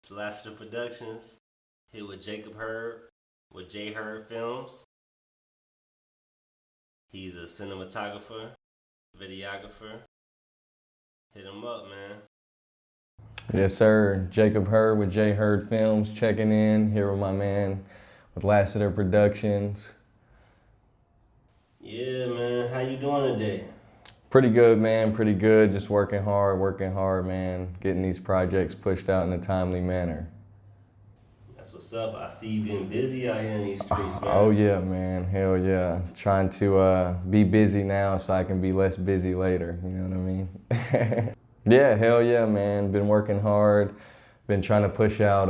It's Lassiter Productions, here with Hurd, with Hurd Films. He's a cinematographer, videographer. Hit him up, man. Yes, sir. Hurd with Hurd Films checking in here with my man with Lassiter Productions. Yeah, man. How you doing today? Pretty good, man. Pretty good. Just working hard, man. Getting these projects pushed out in a timely manner. That's what's up. I see you been busy out here in these streets, man. Oh yeah, man. Hell yeah. Trying to be busy now so I can be less busy later. You know what I mean? Yeah, hell yeah, man. Been working hard. Been trying to push out,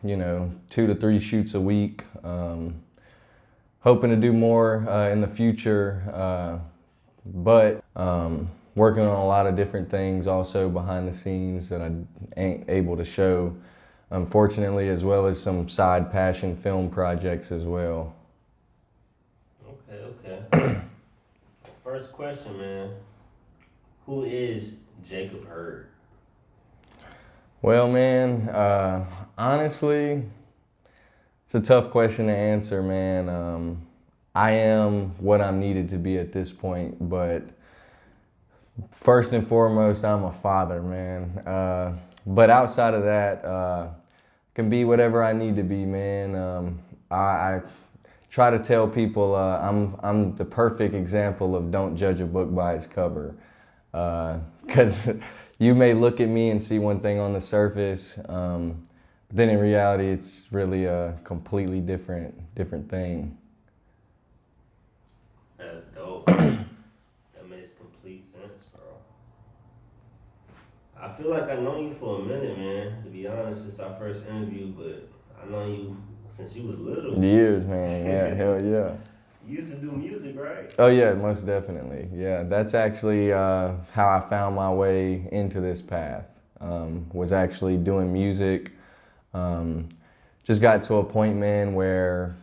2 to 3 shoots a week. Hoping to do more in the future, but working on a lot of different things also behind the scenes that I ain't able to show, unfortunately, as well as some side passion film projects as well. Okay. First question, man. Who is Hurd? Well, man, honestly, it's a tough question to answer, man. I am what I'm needed to be at this point, but first and foremost, I'm a father, man. But outside of that, can be whatever I need to be, man. I try to tell people I'm the perfect example of don't judge a book by its cover. Because you may look at me and see one thing on the surface, but then in reality, it's really a completely different thing. That's dope. That makes complete sense, bro. I feel like I know you for a minute, man. To be honest, since our first interview, but I know you since you was little. Years, man. Yeah, hell yeah. You used to do music, right? Oh yeah, most definitely. Yeah, that's actually how I found my way into this path. Was actually doing music. Just got to a point, man, where,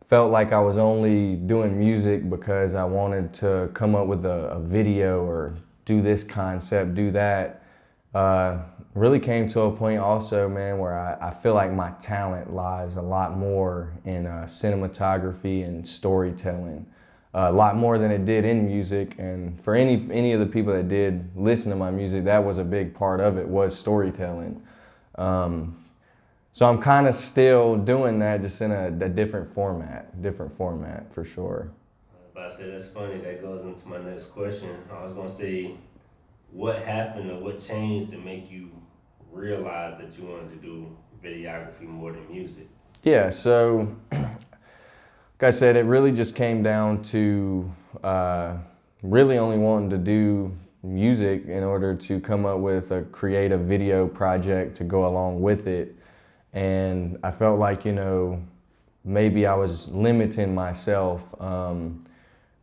felt like I was only doing music because I wanted to come up with a video or do this concept, do that. Really came to a point also, man, where I feel like my talent lies a lot more in cinematography and storytelling. A lot more than it did in music, and for any of the people that did listen to my music, that was a big part of it, was storytelling. So I'm kind of still doing that, just in a different format for sure. But I said that's funny. That goes into my next question. I was gonna say, what happened or what changed to make you realize that you wanted to do videography more than music? Yeah, so like I said, it really just came down to really only wanting to do music in order to come up with a creative video project to go along with it. And I felt like, maybe I was limiting myself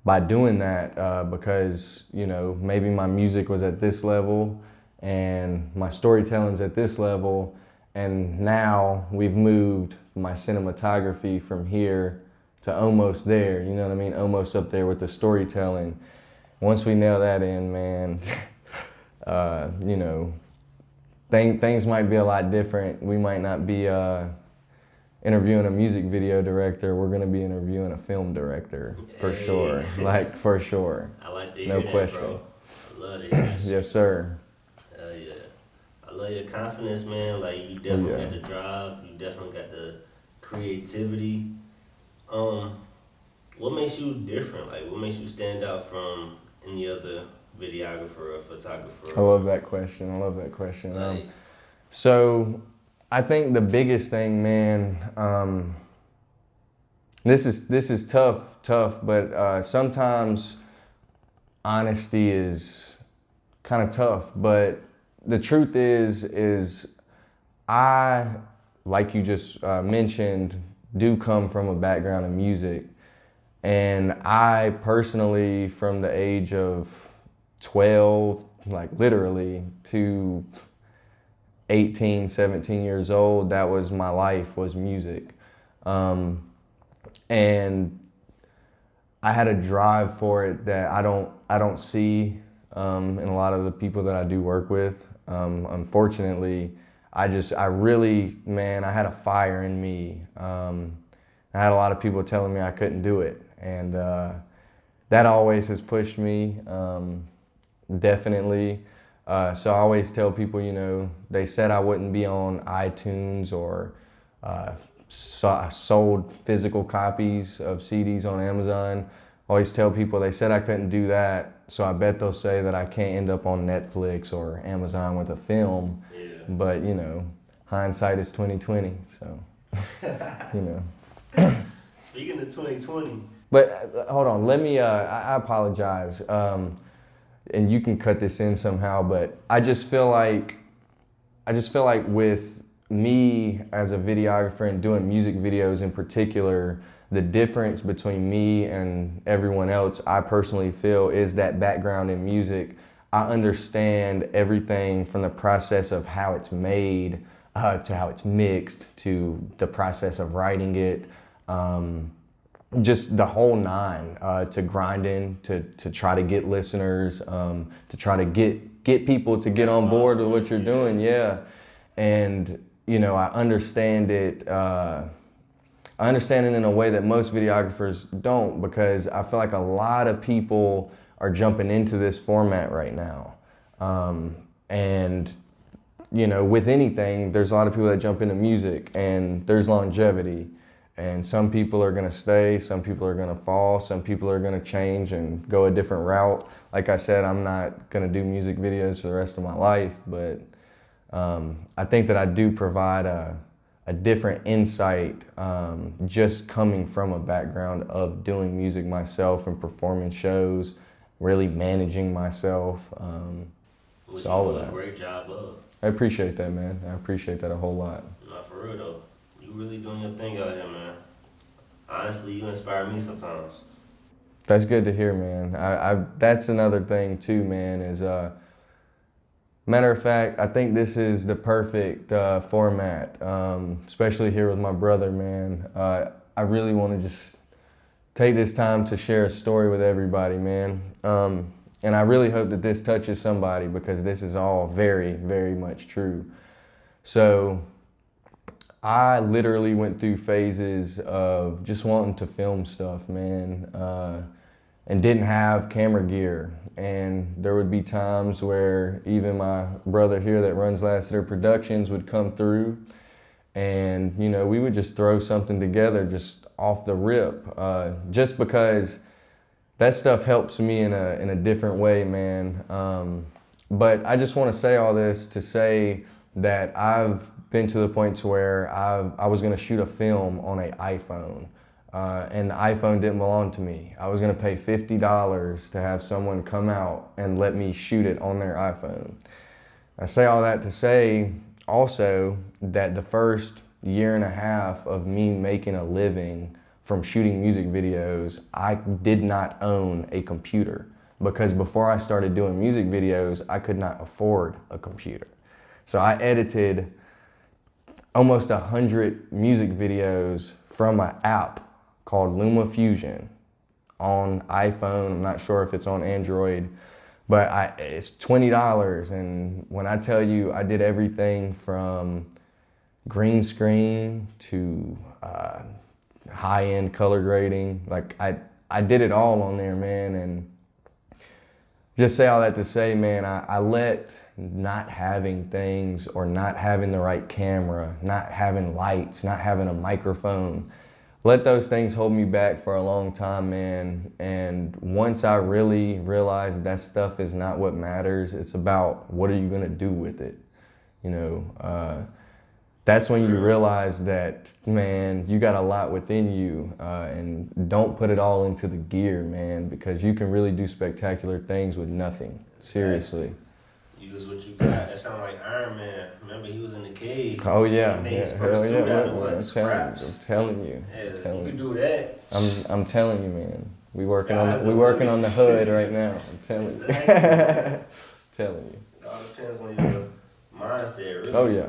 by doing that because, maybe my music was at this level and my storytelling's at this level, and now we've moved my cinematography from here to almost there, you know what I mean? Almost up there with the storytelling. Once we nail that in, man, things might be a lot different. We might not be interviewing a music video director. We're gonna be interviewing a film director, for sure. Like, for sure. I like to hear no that, question. bro. I love to hear that. Yes, sir. Hell yeah. I love your confidence, man. Like, you definitely got the drive. You definitely got the creativity. What makes you different? Like, what makes you stand out from any other videographer or photographer? I love that question. Like, So I think the biggest thing, man, this is tough, but sometimes honesty is kind of tough. But the truth is I, like you just mentioned, do come from a background of music. And I personally, from the age of 12, like literally, to 18, 17 years old, that was my life, was music. And I had a drive for it that I don't see in a lot of the people that I do work with. Unfortunately, I really, man, I had a fire in me. I had a lot of people telling me I couldn't do it, and that always has pushed me, definitely. So I always tell people, you know, they said I wouldn't be on iTunes or I sold physical copies of CDs on Amazon. I always tell people they said I couldn't do that, so I bet they'll say that I can't end up on Netflix or Amazon with a film. Yeah. But you know, hindsight is 2020, so you know. Speaking of 2020. But hold on, let me. I apologize, and you can cut this in somehow. But I just feel like with me as a videographer and doing music videos in particular, the difference between me and everyone else, I personally feel, is that background in music. I understand everything from the process of how it's made to how it's mixed to the process of writing it. Just the whole nine, to grinding, to try to get listeners, to try to get people to get on board with what you're doing, yeah. And you know, I understand it in a way that most videographers don't, because I feel like a lot of people are jumping into this format right now. And you know, with anything, there's a lot of people that jump into music, and there's longevity. And some people are gonna stay, some people are gonna fall, some people are gonna change and go a different route. Like I said, I'm not gonna do music videos for the rest of my life, but I think that I do provide a different insight, just coming from a background of doing music myself and performing shows, really managing myself. Which so all you of do a that. great job of. I appreciate that, man. I appreciate that a whole lot. Not for real though. You really doing your thing out here, man. Honestly, you inspire me sometimes. That's good to hear, man. That's another thing too, man, is matter of fact, I think this is the perfect format, especially here with my brother, man. I really want to just take this time to share a story with everybody, man. And I really hope that this touches somebody, because this is all very, very much true. So I literally went through phases of just wanting to film stuff, man, and didn't have camera gear. And there would be times where even my brother here that runs Lassiter Productions would come through, and you know, we would just throw something together just off the rip, just because that stuff helps me in a different way, man. But I just want to say all this to say that I've been to the point to where I was going to shoot a film on an iPhone, and the iPhone didn't belong to me. I was going to pay $50 to have someone come out and let me shoot it on their iPhone. I say all that to say also that the first year and a half of me making a living from shooting music videos, I did not own a computer, because before I started doing music videos, I could not afford a computer. So I edited almost 100 music videos from an app called LumaFusion on iPhone. I'm not sure if it's on Android, but it's $20. And when I tell you, I did everything from green screen to high-end color grading. Like I did it all on there, man. And just say all that to say, man, I let not having things, or not having the right camera, not having lights, not having a microphone, let those things hold me back for a long time, man. And once I really realized that stuff is not what matters, it's about what are you gonna do with it, you know. That's when you realize that, man, you got a lot within you, and don't put it all into the gear, man, because you can really do spectacular things with nothing. Seriously. Use what you got. That sound like Iron Man. Remember, he was in the cave. Oh yeah, He made his yeah, first hell suit yeah, out of man. what? I'm Scraps. telling you. Yeah, I'm telling you you. can do that. I'm telling you, man. We working Sky's on the on limit. the hood right now. I'm telling Exactly. you. Telling you. It all depends on your mindset, really. Oh yeah.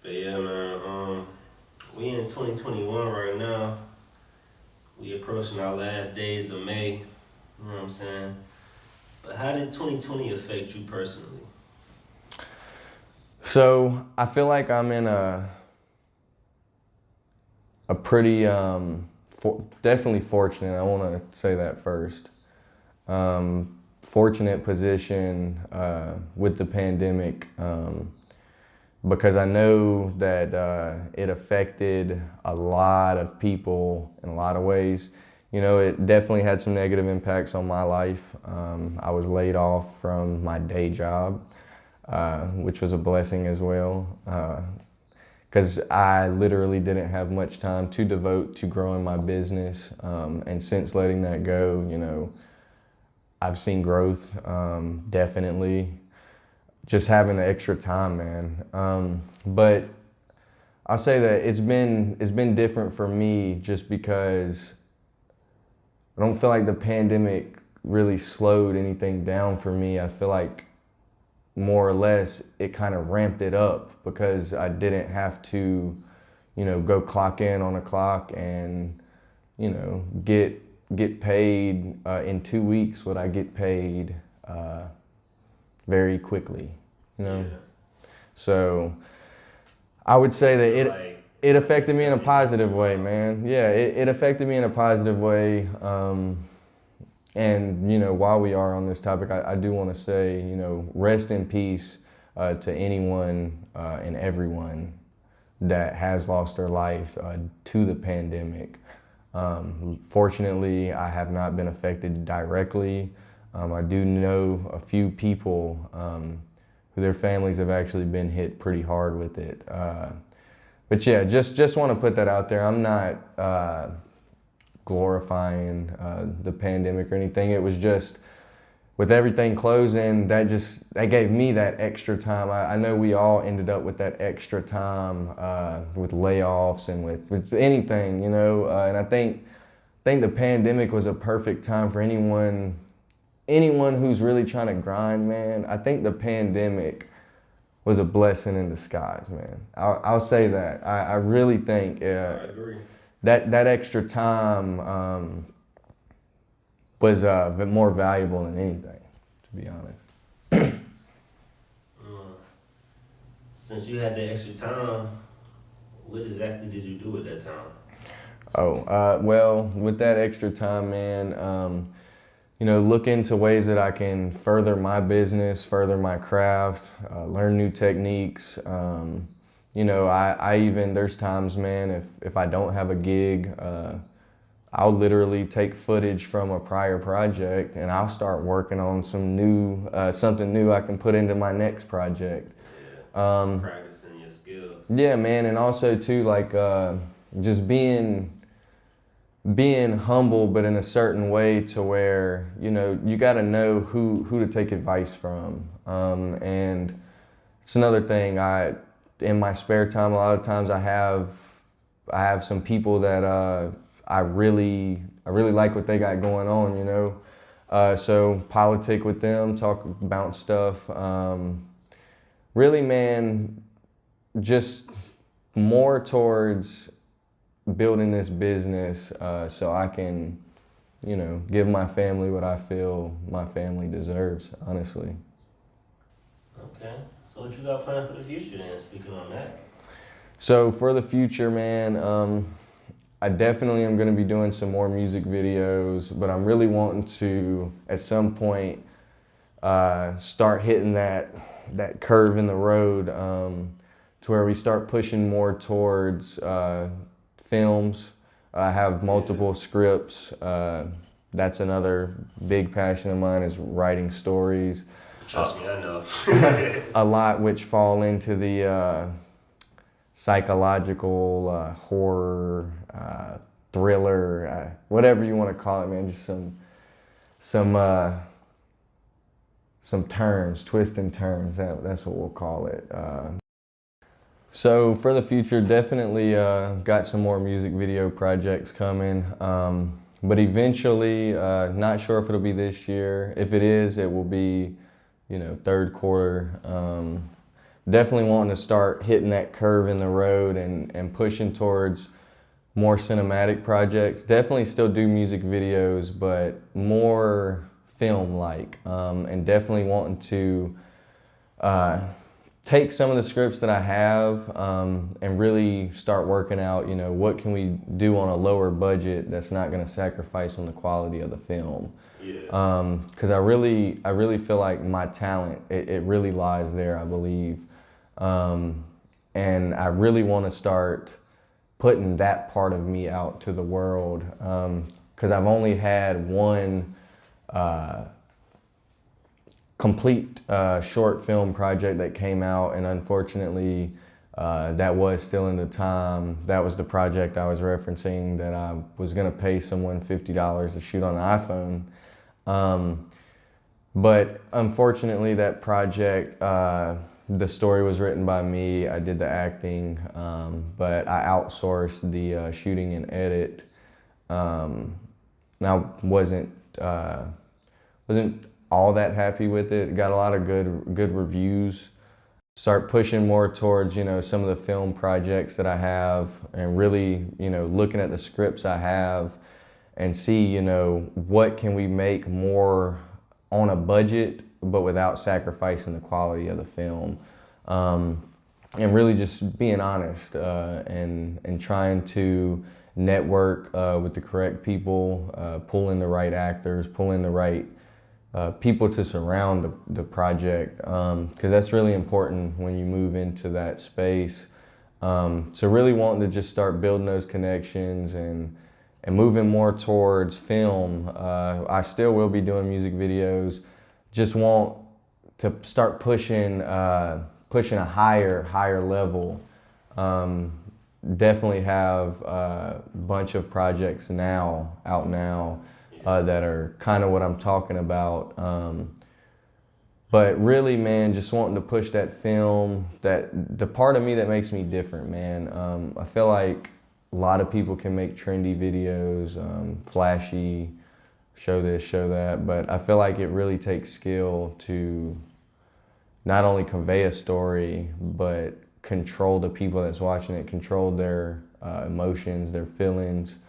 But yeah, man, we in 2021 right now. We approaching our last days of May. You know what I'm saying? But how did 2020 affect you personally? So I feel like I'm in a pretty definitely fortunate. I want to say that first. Fortunate position with the pandemic because I know that it affected a lot of people in a lot of ways. You know, it definitely had some negative impacts on my life. I was laid off from my day job, which was a blessing as well, because I literally didn't have much time to devote to growing my business. And since letting that go, you know, I've seen growth, definitely. Just having the extra time, man. But I'll say that it's been different for me just because I don't feel like the pandemic really slowed anything down for me. I feel like more or less it kind of ramped it up because I didn't have to, you know, go clock in on a clock and, you know, get paid in 2 weeks what I get paid very quickly, you know. Yeah. So I would say that Like, it affected me in a positive way, man. Yeah, it affected me in a positive way. And, you know, while we are on this topic, I do want to say, you know, rest in peace to anyone and everyone that has lost their life to the pandemic. Fortunately, I have not been affected directly. I do know a few people who their families have actually been hit pretty hard with it. But yeah, just want to put that out there. I'm not glorifying the pandemic or anything. It was just with everything closing, that gave me that extra time. I know we all ended up with that extra time with layoffs and with anything, you know. And I think the pandemic was a perfect time for anyone who's really trying to grind, man. I think the pandemic was a blessing in disguise, man. I'll say that. I really think I agree. that extra time was more valuable than anything, to be honest. Since you had the extra time, what exactly did you do with that time? Oh, well, with that extra time, man, you know, look into ways that I can further my business, further my craft, learn new techniques. You know, I even, there's times, man, if I don't have a gig, I'll literally take footage from a prior project and I'll start working on some new, something new I can put into my next project. Yeah. Practicing your skills. Yeah, man, and also too, like, just being humble, but in a certain way to where, you know, you got to know who to take advice from. And it's another thing. In my spare time, a lot of times I have some people that I really like what they got going on, you know. So politic with them, talk about stuff. Really, man, just more towards building this business so I can, you know, give my family what I feel my family deserves, honestly. Okay. So what you got planned for the future then, speaking on that? So for the future, man, I definitely am going to be doing some more music videos, but I'm really wanting to, at some point, start hitting that curve in the road to where we start pushing more towards films. I have multiple scripts. That's another big passion of mine, is writing stories. Trust me, I know. A lot which fall into the psychological, horror, thriller, whatever you want to call it, man. Just some turns, twists and turns. That's what we'll call it. So for the future, definitely got some more music video projects coming. But eventually, not sure if it'll be this year. If it is, it will be, you know, third quarter. Definitely wanting to start hitting that curve in the road and pushing towards more cinematic projects. Definitely still do music videos, but more film-like. And definitely wanting to take some of the scripts that I have and really start working out, you know, what can we do on a lower budget that's not going to sacrifice on the quality of the film. Yeah. Because I really feel like my talent, it really lies there, I believe. And I really want to start putting that part of me out to the world. Because I've only had one complete short film project that came out, and unfortunately that was still in the time. That was the project I was referencing, that I was going to pay someone $50 to shoot on an iPhone. But unfortunately that project, the story was written by me, I did the acting, but I outsourced the shooting and edit. And I wasn't all that happy with it. Got a lot of good reviews. Start pushing more towards, you know, some of the film projects that I have, and really, you know, looking at the scripts I have and see, you know, what can we make more on a budget but without sacrificing the quality of the film. And really just being honest and trying to network with the correct people, pull in the right actors, pull in the right people to surround the project, because that's really important when you move into that space. So really wanting to just start building those connections and moving more towards film. I still will be doing music videos, just want to start pushing a higher level. Definitely have a bunch of projects out now that are kind of what I'm talking about. But really, man, just wanting to push that film, that the part of me that makes me different, man. I feel like a lot of people can make trendy videos, flashy, show this, show that, but I feel like it really takes skill to not only convey a story, but control the people that's watching it, control their emotions, their feelings.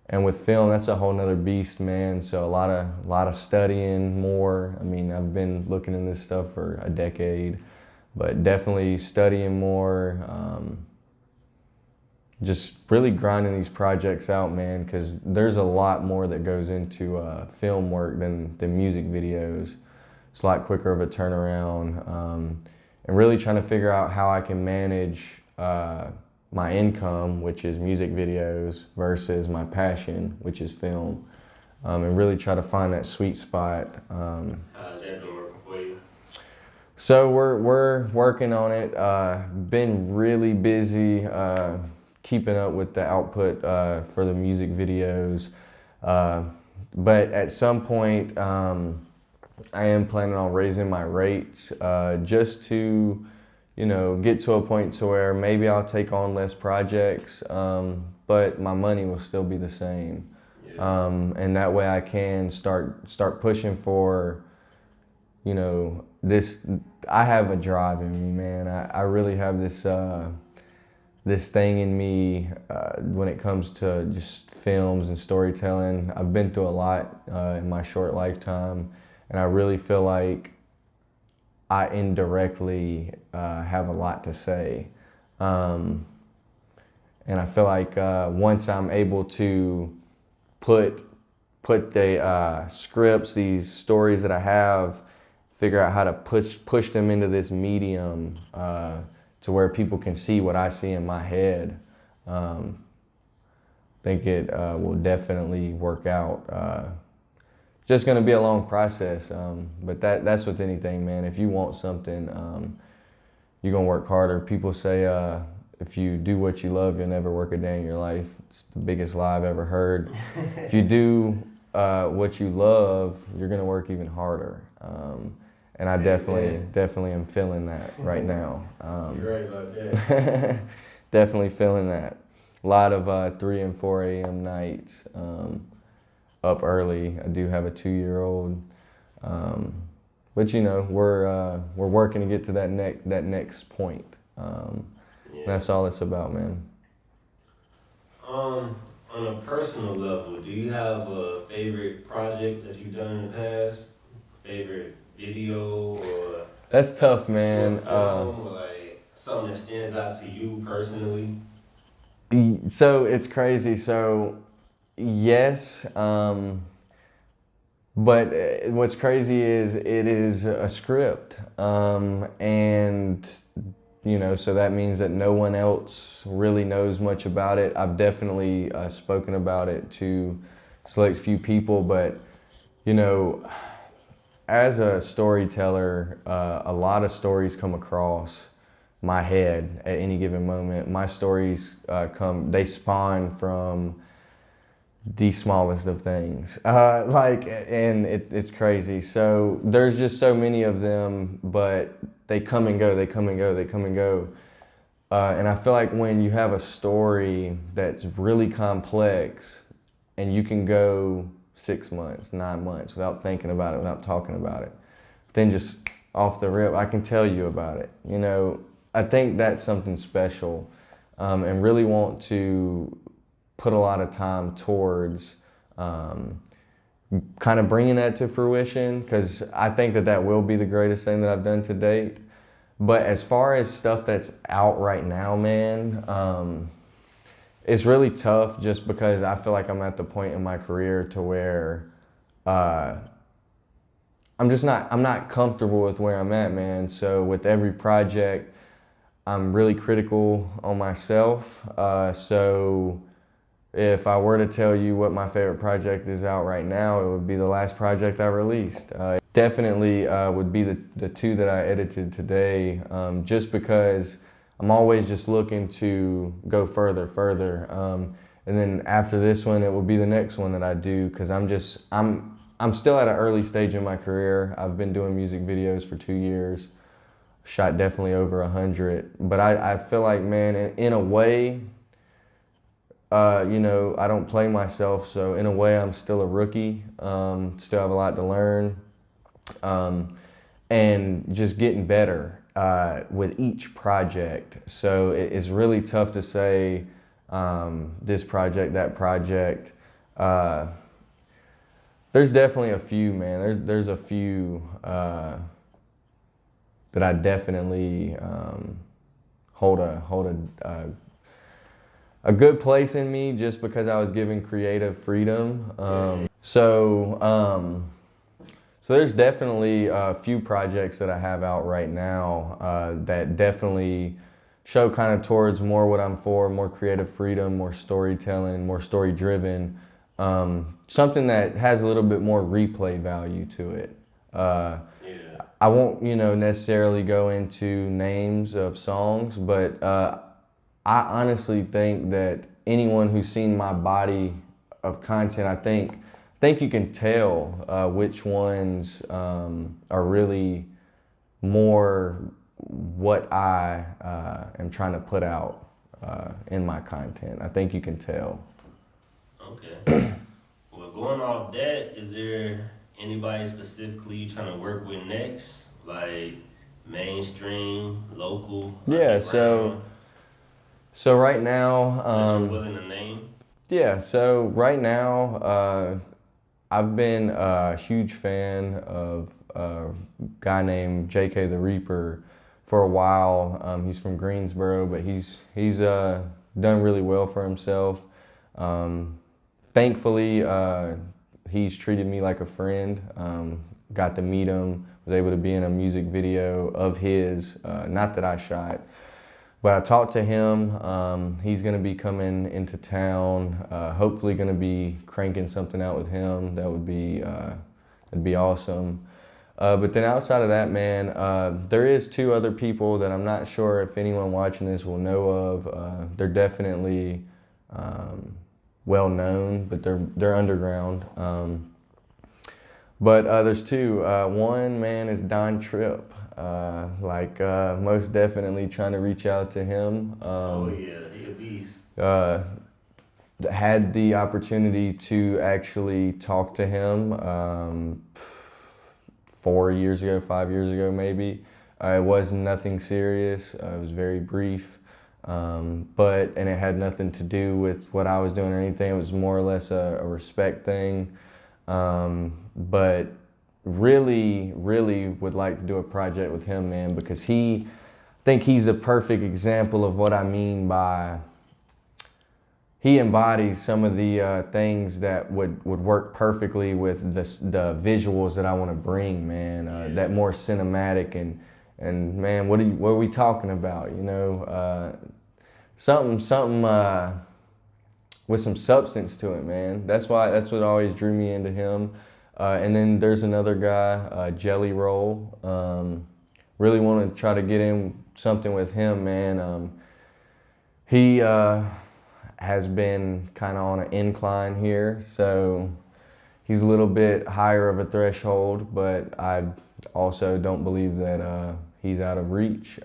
And with film, that's a whole nother beast, man. So a lot of studying more. I mean, I've been looking in this stuff for a decade, but definitely studying more. Just really grinding these projects out, man, because there's a lot more that goes into film work than music videos. It's a lot quicker of a turnaround, and really trying to figure out how I can manage my income, which is music videos, versus my passion, which is film, and really try to find that sweet spot. How's that been working for you? So we're working on it. Been really busy keeping up with the output for the music videos, but at some point I am planning on raising my rates just to, you know, get to a point to where maybe I'll take on less projects, but my money will still be the same. Yeah. And that way I can start pushing for, you know, this. I have a drive in me, man. I really have this thing in me when it comes to just films and storytelling. I've been through a lot in my short lifetime, and I really feel like I indirectly have a lot to say. And I feel like once I'm able to put the scripts, these stories that I have, figure out how to push them into this medium to where people can see what I see in my head, I think it will definitely work out. Just going to be a long process, but that's with anything, man. If you want something, you're going to work harder. People say if you do what you love, you'll never work a day in your life. It's the biggest lie I've ever heard. If you do what you love, you're going to work even harder. And I definitely am feeling that right now. You're right about that. Definitely feeling that. A lot of 3 and 4 a.m. nights. Up early. I do have a 2-year-old, but you know, we're working to get to that next point. That's all it's about, man. On a personal level, do you have a favorite project that you've done in the past? Favorite video or? That's tough, man. Short film, or like something that stands out to you personally? So it's crazy. So yes, but what's crazy is it is a script, and so that means that no one else really knows much about it. I've definitely spoken about it to select few people, but you know, as a storyteller, a lot of stories come across my head at any given moment. My stories they spawn from the smallest of things. And it's crazy. So there's just so many of them, but they come and go, they come and go, they come and go. And I feel like when you have a story that's really complex and you can go 6 months, 9 months without thinking about it, without talking about it, then just off the rip, I can tell you about it. I think that's something special, and really want to put a lot of time towards kind of bringing that to fruition, because I think that will be the greatest thing that I've done to date. But as far as stuff that's out right now, man, it's really tough just because I feel like I'm at the point in my career to where I'm not comfortable with where I'm at, man. So with every project, I'm really critical on myself. So if I were to tell you what my favorite project is out right now, it would be the last project I released. Definitely would be the two that I edited today, just because I'm always just looking to go further. And then after this one, it will be the next one that I do, because I'm still at an early stage in my career. I've been doing music videos for 2 years, shot definitely over 100. But I feel like, man, in a way, I don't play myself, so in a way I'm still a rookie, still have a lot to learn, and just getting better with each project. So it's really tough to say this project, that project. There's definitely a few, man. There's a few that I definitely hold a good place in me, just because I was given creative freedom. So there's definitely a few projects that I have out right now that definitely show kind of towards more what I'm for, more creative freedom, more storytelling, more story driven. Something that has a little bit more replay value to it. I won't, necessarily go into names of songs, but I honestly think that anyone who's seen my body of content, I think you can tell which ones are really more what I am trying to put out in my content. I think you can tell. Okay. Well, going off that, is there anybody specifically you trying to work with next? Like mainstream, local? Yeah, so right now, that you're willing to name? Yeah, so right now, I've been a huge fan of a guy named JK the Reaper for a while. He's from Greensboro, but he's done really well for himself. Thankfully, he's treated me like a friend. Got to meet him, was able to be in a music video of his, not that I shot. But I talked to him. He's going to be coming into town. Hopefully, going to be cranking something out with him. That would be that'd be awesome. But then outside of that, man, there is 2 other people that I'm not sure if anyone watching this will know of. They're definitely well known, but they're underground. But there's 2. One, man, is Don Tripp. Most definitely trying to reach out to him. Oh yeah, he a beast. Had the opportunity to actually talk to him 4 years ago, 5 years ago maybe. It was nothing serious. It was very brief, and it had nothing to do with what I was doing or anything. It was more or less a respect thing. But really, really would like to do a project with him, man, because I think he's a perfect example of what I mean by, he embodies some of the things that would work perfectly with the visuals that I want to bring, man. That more cinematic and man, what are we talking about? You know, something with some substance to it, man. That's what always drew me into him. And then there's another guy, Jelly Roll. Really want to try to get in something with him, man. He has been kind of on an incline here, so he's a little bit higher of a threshold, but I also don't believe that he's out of reach.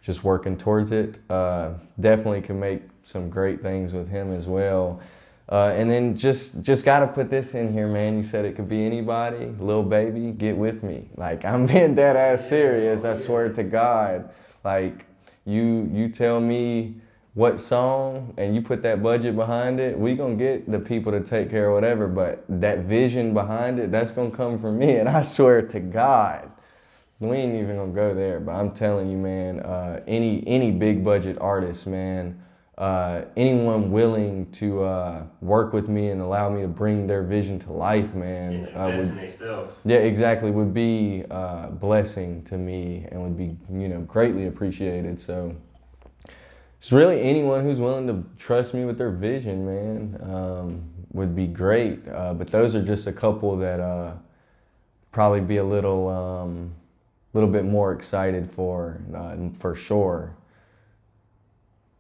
Just working towards it. Definitely can make some great things with him as well. And then just got to put this in here, man. You said it could be anybody. Lil Baby, get with me. Like, I'm being dead ass serious. I swear to God. Like, you tell me what song and you put that budget behind it, we gonna get the people to take care of whatever, but that vision behind it, that's gonna come from me. And I swear to God, we ain't even gonna go there, but I'm telling you, man, any big budget artist, man, anyone willing to work with me and allow me to bring their vision to life, man, yeah, exactly, would be a blessing to me and would be, you know, greatly appreciated. So it's really anyone who's willing to trust me with their vision, man, would be great. But those are just a couple that probably be a little bit more excited for sure.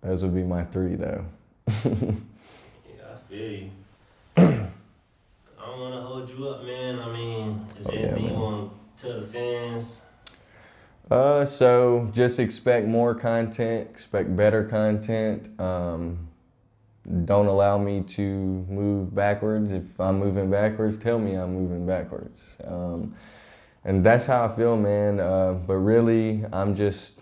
Those would be my three, though. Yeah, I feel you. I don't want to hold you up, man. I mean, is there anything you want to tell the fans? So just expect more content, expect better content. Don't allow me to move backwards. If I'm moving backwards, tell me I'm moving backwards. And that's how I feel, man. But really, I'm just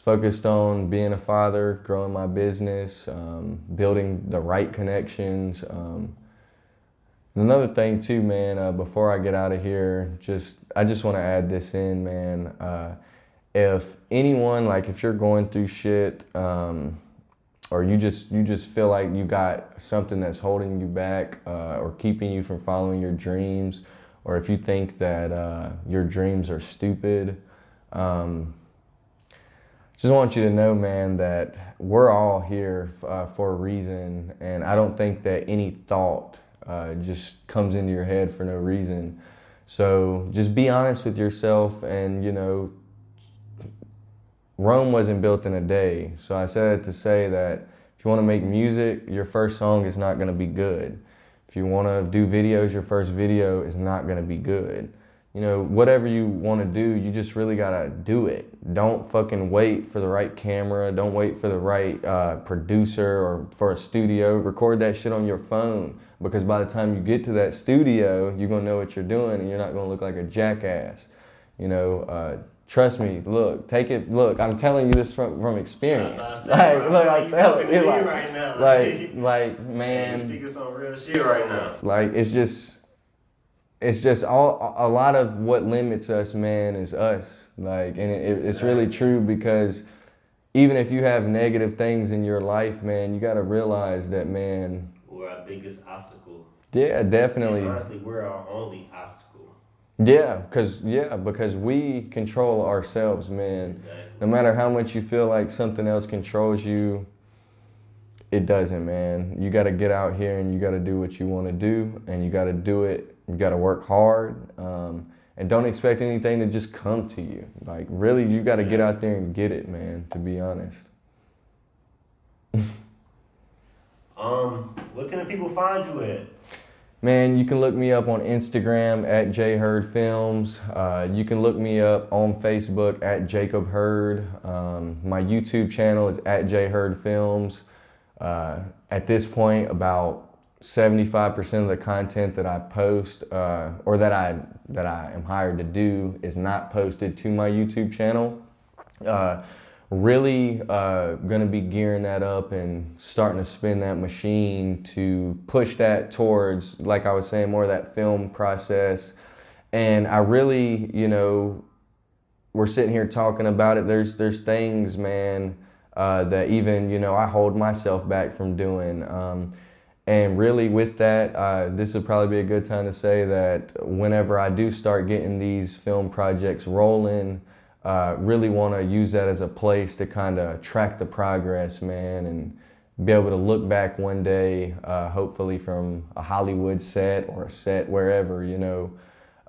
focused on being a father, growing my business, building the right connections. Another thing too, man, before I get out of here, I just want to add this in, man. If anyone, like if you're going through shit, or you just feel like you got something that's holding you back, or keeping you from following your dreams, or if you think that your dreams are stupid, just want you to know, man, that we're all here for a reason, and I don't think that any thought just comes into your head for no reason. So just be honest with yourself, and you know, Rome wasn't built in a day. So I said it to say that if you want to make music, your first song is not going to be good. If you want to do videos, your first video is not going to be good. You know, whatever you want to do, you just really got to do it. Don't fucking wait for the right camera. Don't wait for the right producer or for a studio. Record that shit on your phone, because by the time you get to that studio, you're going to know what you're doing and you're not going to look like a jackass. You know, trust me, look, I'm telling you this from experience. I'm telling you, right now. Man. You're speaking some real shit right now. Like, it's just a lot of what limits us, man, is us. Like, and it's really true, because even if you have negative things in your life, man, you got to realize that, man, we're our biggest obstacle. Yeah, definitely. And honestly, we're our only obstacle. Yeah, because we control ourselves, man. Exactly. No matter how much you feel like something else controls you, it doesn't, man. You got to get out here and you got to do what you want to do, and you got to do it. You got to work hard, and don't expect anything to just come to you. Like, really, you got to get out there and get it, man, to be honest. Where can the people find you at? Man, you can look me up on Instagram at jhurdfilms. You can look me up on Facebook at Jacob Hurd. My YouTube channel is at jhurdfilms. At this point, about 75% of the content that I post, or that I am hired to do, is not posted to my YouTube channel. really gonna be gearing that up and starting to spin that machine to push that towards, like I was saying, more of that film process. And I really, you know, we're sitting here talking about it. There's things, man, that even, you know, I hold myself back from doing. And really with that, this would probably be a good time to say that whenever I do start getting these film projects rolling, really want to use that as a place to kind of track the progress, man, and be able to look back one day, hopefully from a Hollywood set or a set wherever, you know,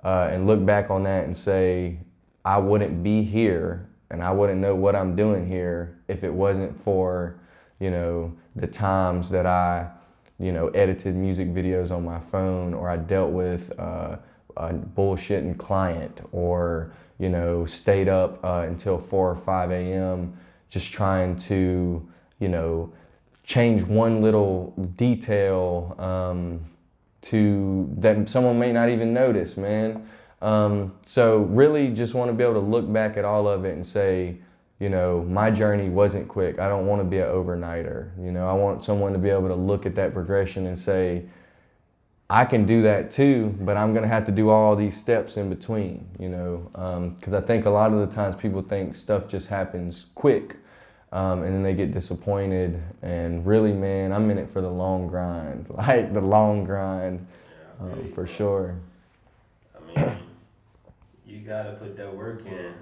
and look back on that and say, I wouldn't be here and I wouldn't know what I'm doing here if it wasn't for, you know, the times that I, you know, edited music videos on my phone, or I dealt with a bullshitting client, or, you know, stayed up until 4 or 5 a.m. just trying to, you know, change one little detail to that someone may not even notice, man. So really just want to be able to look back at all of it and say, you know, my journey wasn't quick. I don't want to be an overnighter. You know, I want someone to be able to look at that progression and say, I can do that too, but I'm going to have to do all these steps in between, you know, because I think a lot of the times people think stuff just happens quick, and then they get disappointed. And really, man, I'm in it for the long grind, like the long grind, Yeah, really, for bro. sure. I mean, you gotta put that work in.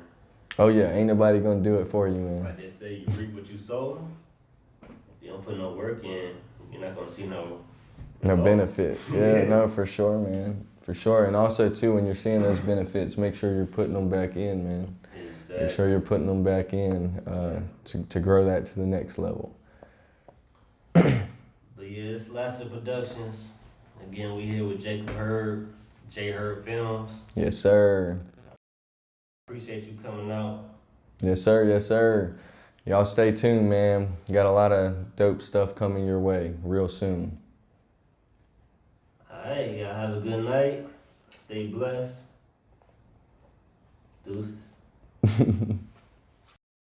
Oh yeah, ain't nobody going to do it for you, man. Like they say, you reap what you sow. If you don't put no work in, you're not gonna see no No results. benefits. Yeah, no, for sure, man. For sure. And also, too, when you're seeing those benefits, make sure you're putting them back in, man. Exactly. Make sure you're putting them back in to grow that to the next level. But yeah, it's Lassiter Productions. Again, we here with Jacob Hurd, J Hurd Films. Yes, sir. Appreciate you coming out. Yes, sir. Yes, sir. Y'all stay tuned, man. Got a lot of dope stuff coming your way real soon. Alright, y'all have a good night. Stay blessed. Deuces.